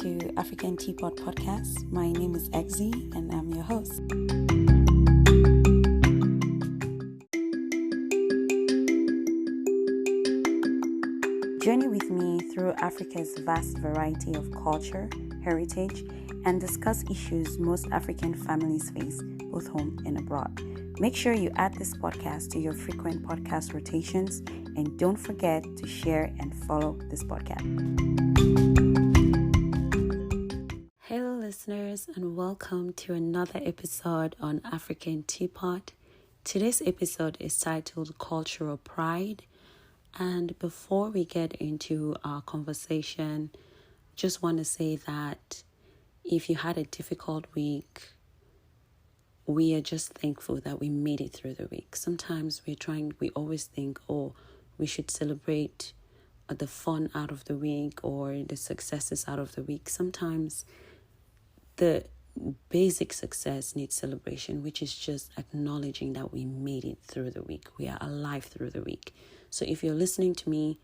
to African Teapot Podcast. My name is Exie and I'm your host. Journey with me through Africa's vast variety of culture, heritage, and discuss issues most African families face, both home and abroad. Make sure you add this podcast to your frequent podcast rotations, and don't forget to share and follow this podcast. Hello, listeners, and welcome to another episode on African Teapot. Today's episode is titled Cultural Pride. And before we get into our conversation, just want to say that if you had a difficult week, we are just thankful that we made it through the week. Sometimes we always think, we should celebrate the fun out of the week or the successes out of the week. Sometimes the basic success needs celebration, which is just acknowledging that we made it through the week. We are alive through the week. So if you're listening to me,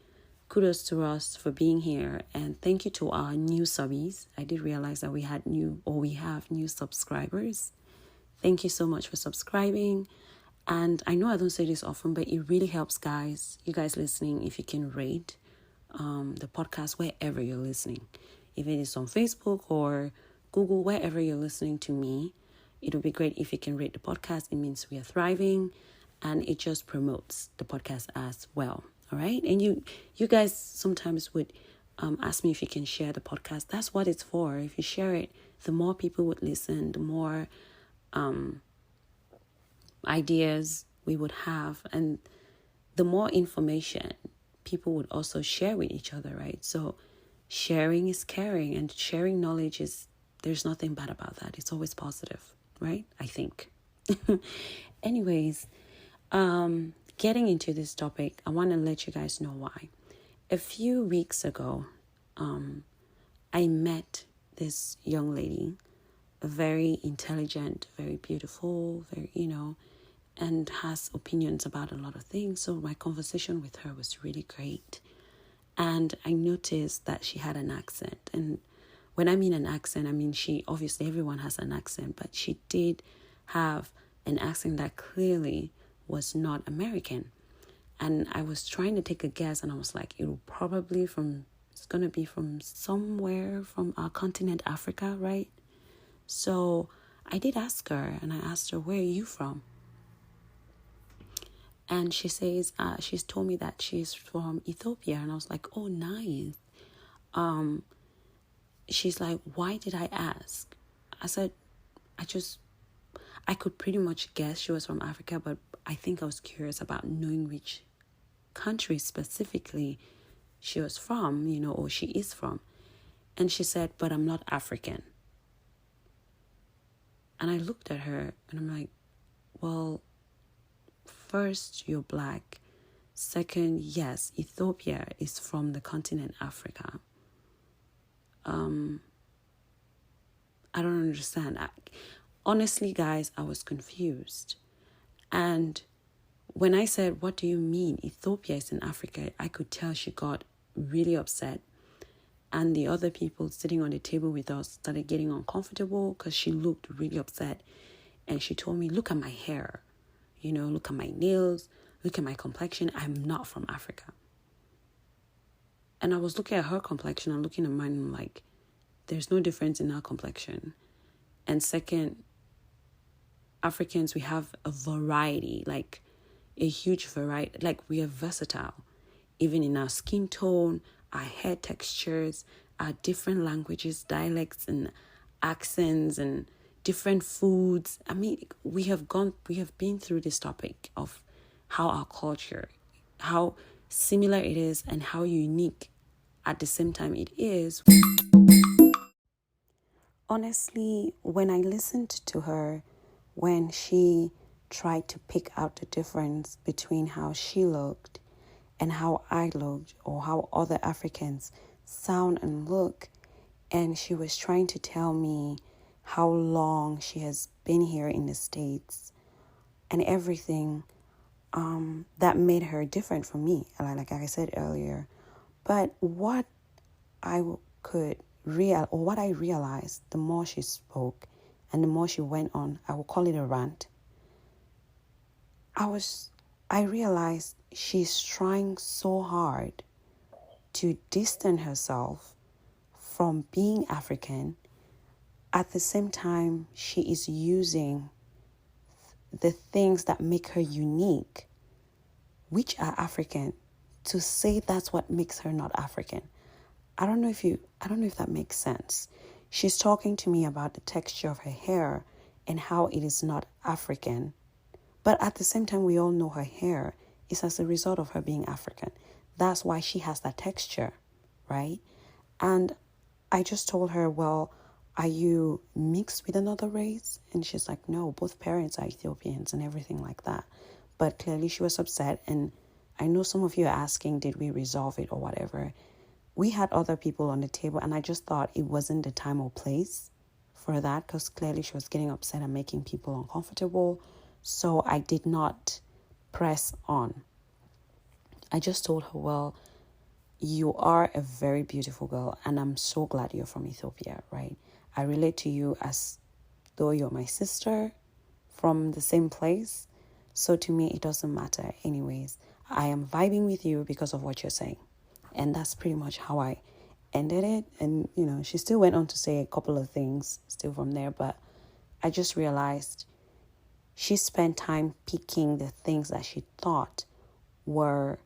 kudos to us for being here, and thank you to our new subbies. I did realize that we have new subscribers. Thank you so much for subscribing. And I know I don't say this often, but it really helps you guys listening, if you can rate the podcast wherever you're listening. If it is on Facebook or Google, wherever you're listening to me, it would be great if you can rate the podcast. It means we are thriving, and it just promotes the podcast as well. All right. And you guys sometimes would ask me if you can share the podcast. That's what it's for. If you share it, the more people would listen, the more ideas we would have, and the more information people would also share with each other, right? So sharing is caring, and sharing knowledge there's nothing bad about that. It's always positive, right? I think. Anyways, getting into this topic, I want to let you guys know why. A few weeks ago, I met this young lady, very intelligent, very beautiful, and has opinions about a lot of things. So my conversation with her was really great. And I noticed that she had an accent. And when I mean an accent, I mean everyone has an accent, but she did have an accent that clearly was not American. And I was trying to take a guess, and I was like, it's going to be from somewhere from our continent, Africa, right? So I did ask her, and I asked her, where are you from? And she says, she's told me that she's from Ethiopia. And I was like, oh, nice. She's like, why did I ask? I said, I could pretty much guess she was from Africa, but I think I was curious about knowing which country specifically she was from, or she is from. And she said, but I'm not African. And I looked at her and I'm like, well, first, you're black. Second, yes, Ethiopia is from the continent Africa. I don't understand. Honestly, guys, I was confused. And when I said, what do you mean Ethiopia is in Africa? I could tell she got really upset. And the other people sitting on the table with us started getting uncomfortable because she looked really upset. And she told me, look at my hair, look at my nails, look at my complexion. I'm not from Africa. And I was looking at her complexion and looking at mine, and I'm like, there's no difference in our complexion. And second, Africans, we have a variety, like a huge variety, like we are versatile, even in our skin tone, our hair textures, our different languages, dialects and accents and different foods. I mean, we have been through this topic of how our culture, how similar it is and how unique at the same time it is. Honestly, when I listened to her, when she tried to pick out the difference between how she looked and how I looked, or how other Africans sound and look, and she was trying to tell me how long she has been here in the States and everything, that made her different from me, like I said earlier. But what I could what I realized, the more she spoke and the more she went on, I will call it a rant. I realized she's trying so hard to distance herself from being African. At the same time, she is using the things that make her unique, which are African, to say that's what makes her not African. I don't know if that makes sense. She's talking to me about the texture of her hair and how it is not African. But at the same time, we all know her hair is as a result of her being African. That's why she has that texture, right? And I just told her, well, are you mixed with another race? And she's like, no, both parents are Ethiopians and everything like that. But clearly she was upset. And I know some of you are asking, did we resolve it or whatever? We had other people on the table, and I just thought it wasn't the time or place for that, because clearly she was getting upset and making people uncomfortable. So I did not press on. I just told her, well, you are a very beautiful girl, and I'm so glad you're from Ethiopia, right? I relate to you as though you're my sister from the same place. So to me, it doesn't matter. Anyways, I am vibing with you because of what you're saying. And that's pretty much how I ended it. And, she still went on to say a couple of things still from there. But I just realized she spent time picking the things that she thought were,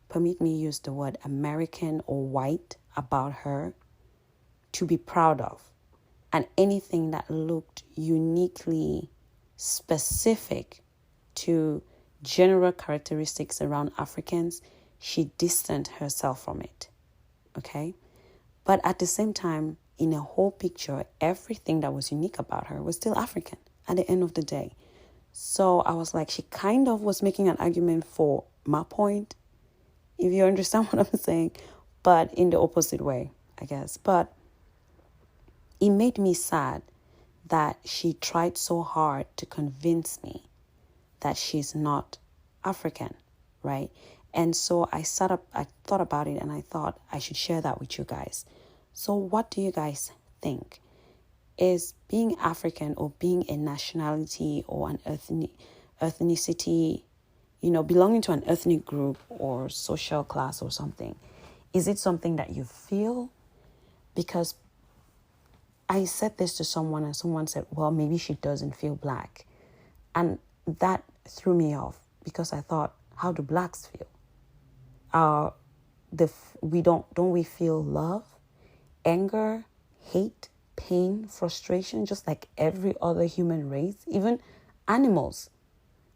permit me use the word, American or white about her to be proud of. And anything that looked uniquely specific to general characteristics around Africans, she distanced herself from it, okay? But at the same time, in a whole picture, everything that was unique about her was still African at the end of the day. So I was like, she kind of was making an argument for my point, if you understand what I'm saying, but in the opposite way, I guess. But it made me sad that she tried so hard to convince me that she's not African, right? And so I thought about it, and I thought I should share that with you guys. So what do you guys think? Is being African or being a nationality or an ethnicity, belonging to an ethnic group or social class or something, is it something that you feel? Because I said this to someone, and someone said, well, maybe she doesn't feel black. And that threw me off, because I thought, how do blacks feel? Don't we feel love, anger, hate, pain, frustration, just like every other human race? Even animals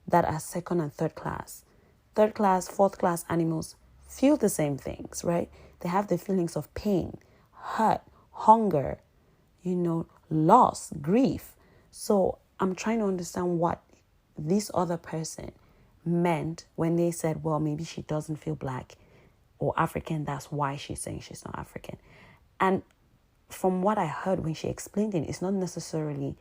that are second and third class, fourth class animals feel the same things, right? They have the feelings of pain, hurt, hunger, loss, grief. So I'm trying to understand what this other person meant when they said, well, maybe she doesn't feel black or African. That's why she's saying she's not African. And from what I heard when she explained it, it's not necessarily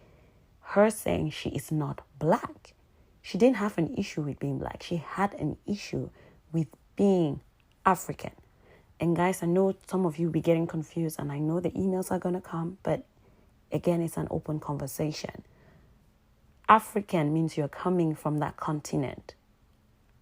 her saying she is not black. She didn't have an issue with being black. She had an issue with being African. And guys, I know some of you will be getting confused, and I know the emails are going to come, but again, it's an open conversation. African means you're coming from that continent.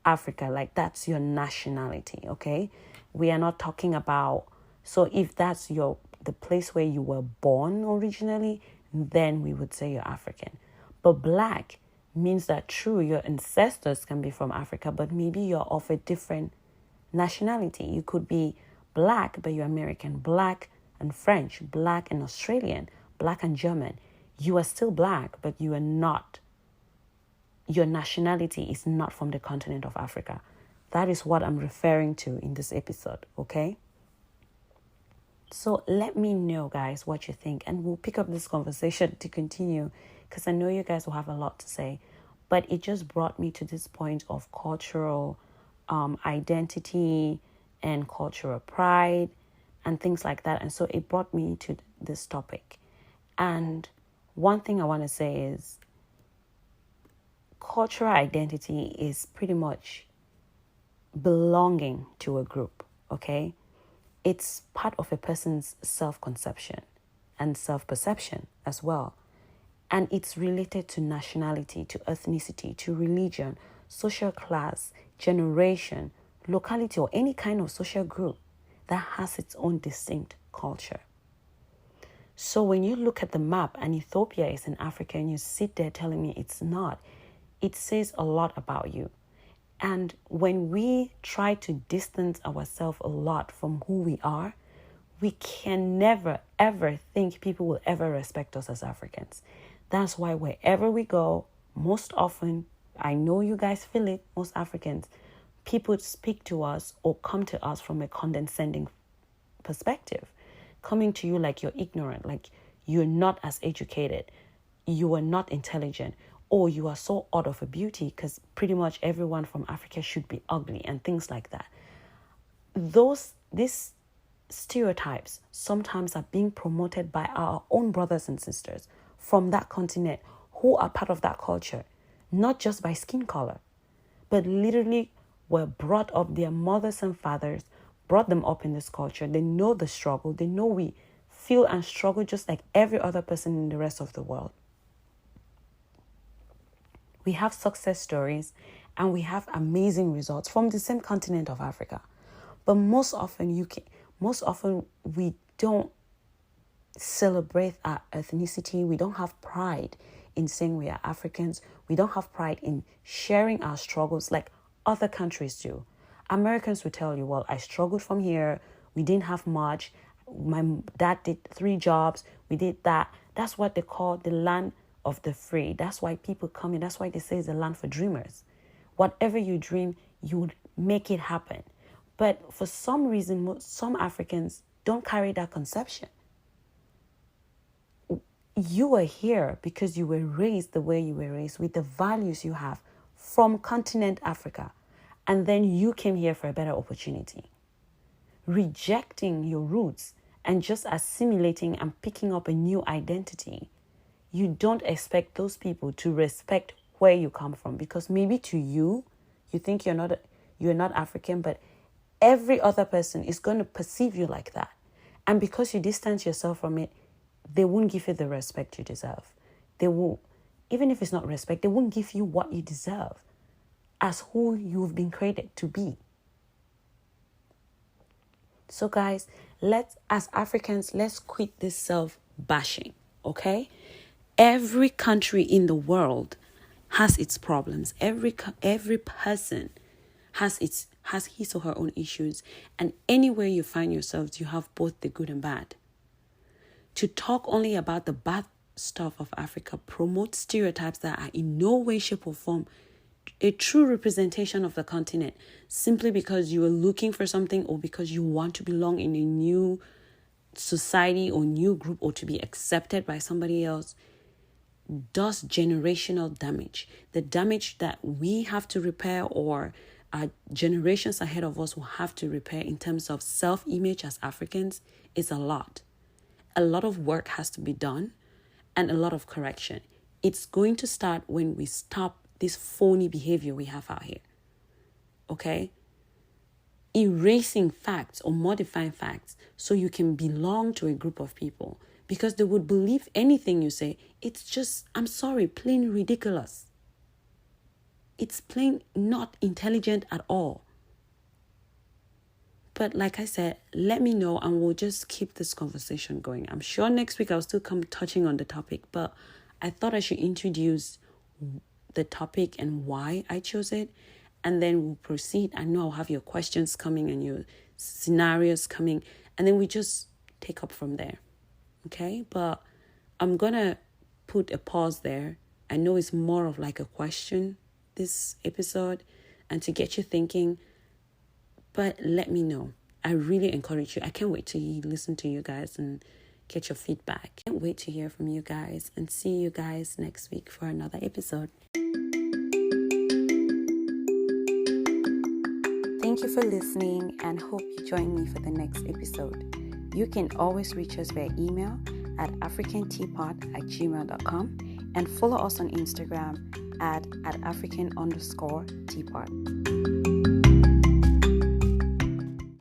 Africa, like that's your nationality, okay? We are not talking about, so if that's the place where you were born originally, then we would say you're African. But black means that true, your ancestors can be from Africa, but maybe you're of a different nationality. You could be black, but you're American, black and French, black and Australian, black and German. You are still black, but you are not. Your nationality is not from the continent of Africa. That is what I'm referring to in this episode, okay? So let me know, guys, what you think, and we'll pick up this conversation to continue, because I know you guys will have a lot to say. But it just brought me to this point of cultural identity and cultural pride and things like that. And so it brought me to this topic. And one thing I want to say is cultural identity is pretty much belonging to a group, okay? It's part of a person's self-conception and self-perception as well. And it's related to nationality, to ethnicity, to religion, social class, generation, locality, or any kind of social group that has its own distinct culture. So when you look at the map and Ethiopia is in Africa and you sit there telling me it's not, it says a lot about you. And when we try to distance ourselves a lot from who we are, we can never, ever think people will ever respect us as Africans. That's why wherever we go, most often, I know you guys feel it, most Africans, people speak to us or come to us from a condescending perspective, coming to you like you're ignorant, like you're not as educated, you are not intelligent, or you are so odd of a beauty because pretty much everyone from Africa should be ugly and things like that. These stereotypes sometimes are being promoted by our own brothers and sisters from that continent who are part of that culture, not just by skin color, but literally were brought up, their mothers and fathers brought them up in this culture. They know the struggle. They know we feel and struggle just like every other person in the rest of the world. We have success stories and we have amazing results from the same continent of Africa. But most often we don't celebrate our ethnicity. We don't have pride in saying we are Africans. We don't have pride in sharing our struggles like other countries do. Americans will tell you, well, I struggled from here. We didn't have much. My dad did 3 jobs. We did that. That's what they call the land of the free. That's why people come in. That's why they say it's a land for dreamers. Whatever you dream, you would make it happen. But for some reason, some Africans don't carry that conception. You are here because you were raised the way you were raised with the values you have from continent Africa. And then you came here for a better opportunity. Rejecting your roots and just assimilating and picking up a new identity, you don't expect those people to respect where you come from, because maybe to you, you think you're not African, but every other person is going to perceive you like that. And because you distance yourself from it, they won't give you the respect you deserve. They will, even if it's not respect, they won't give you what you deserve as who you've been created to be. So guys, as Africans, let's quit this self-bashing, okay? Every country in the world has its problems. Every person has his or her own issues. And anywhere you find yourselves, you have both the good and bad. To talk only about the bad stuff of Africa promotes stereotypes that are in no way, shape, or form a true representation of the continent, simply because you are looking for something or because you want to belong in a new society or new group or to be accepted by somebody else, does generational damage. The damage that we have to repair or our generations ahead of us will have to repair in terms of self-image as Africans is a lot. A lot of work has to be done and a lot of correction. It's going to start when we stop this phony behavior we have out here. Okay? Erasing facts or modifying facts so you can belong to a group of people because they would believe anything you say. It's just, I'm sorry, plain ridiculous. It's plain not intelligent at all. But like I said, let me know and we'll just keep this conversation going. I'm sure next week I'll still come touching on the topic, but I thought I should introduce the topic and why I chose it, and then we'll proceed. I know I'll have your questions coming and your scenarios coming, and then we just take up from there. Okay? But I'm going to put a pause there. I know it's more of like a question, this episode, and to get you thinking, but let me know. I really encourage you. I can't wait to listen to you guys and get your feedback. Can't wait to hear from you guys and see you guys next week for another episode. Thank you for listening and hope you join me for the next episode. You can always reach us via email at africanteapot@gmail.com and follow us on Instagram at African_teapot.